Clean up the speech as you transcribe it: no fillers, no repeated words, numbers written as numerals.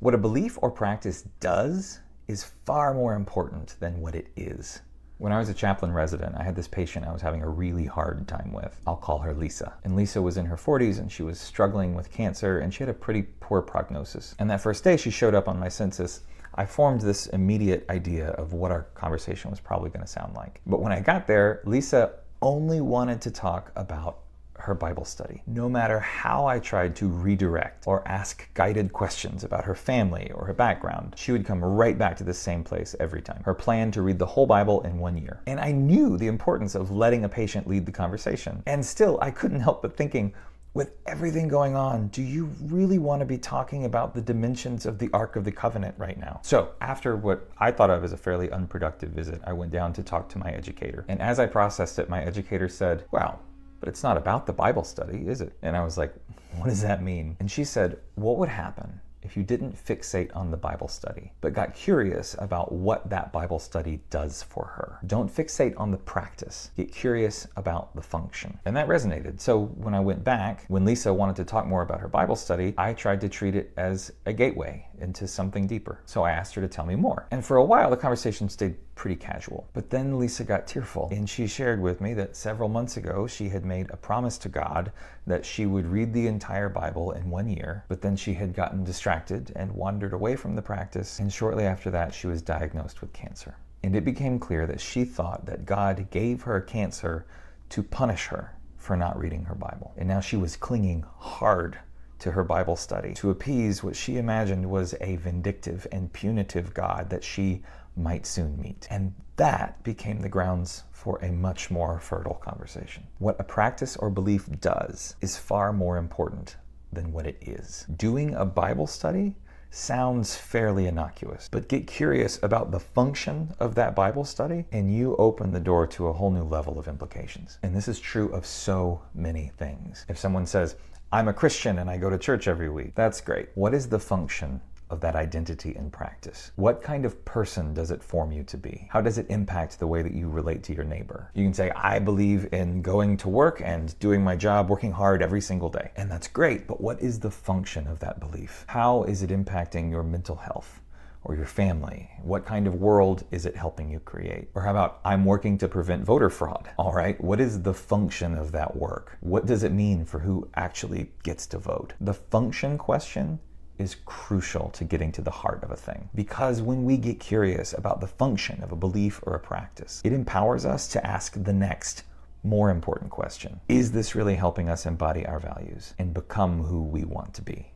What a belief or practice does is far more important than what it is. When I was a chaplain resident, I had this patient I was having a really hard time with. I'll call her Lisa. And Lisa was in her 40s and she was struggling with cancer and she had a pretty poor prognosis. And that first day she showed up on my census, I formed this immediate idea of what our conversation was probably going to sound like. But when I got there, Lisa only wanted to talk about her Bible study. No matter how I tried to redirect or ask guided questions about her family or her background, she would come right back to the same place every time. Her plan to read the whole Bible in 1 year. And I knew the importance of letting a patient lead the conversation. And still, I couldn't help but thinking, with everything going on, do you really want to be talking about the dimensions of the Ark of the Covenant right now? So after what I thought of as a fairly unproductive visit, I went down to talk to my educator. And as I processed it, my educator said, "Wow, but it's not about the Bible study, is it?" And I was like, "What does that mean?" And she said, "What would happen if you didn't fixate on the Bible study, but got curious about what that Bible study does for her? Don't fixate on the practice. Get curious about the function." And that resonated. So when I went back, when Lisa wanted to talk more about her Bible study, I tried to treat it as a gateway into something deeper. So I asked her to tell me more. And for a while, the conversation stayed pretty casual. But then Lisa got tearful, and she shared with me that several months ago, she had made a promise to God that she would read the entire Bible in 1 year, but then she had gotten distracted and wandered away from the practice, and shortly after that, she was diagnosed with cancer. And it became clear that she thought that God gave her cancer to punish her for not reading her Bible. And now she was clinging hard to her Bible study to appease what she imagined was a vindictive and punitive God that she might soon meet. And that became the grounds for a much more fertile conversation. What a practice or belief does is far more important than what it is. Doing a Bible study sounds fairly innocuous, but get curious about the function of that Bible study and you open the door to a whole new level of implications. And this is true of so many things. If someone says, "I'm a Christian and I go to church every week," that's great. What is the function of that identity in practice? What kind of person does it form you to be? How does it impact the way that you relate to your neighbor? You can say, "I believe in going to work and doing my job, working hard every single day." And that's great, but what is the function of that belief? How is it impacting your mental health or your family? What kind of world is it helping you create? Or how about, "I'm working to prevent voter fraud." All right, what is the function of that work? What does it mean for who actually gets to vote? The function question is crucial to getting to the heart of a thing. Because when we get curious about the function of a belief or a practice, it empowers us to ask the next, more important question. Is this really helping us embody our values and become who we want to be?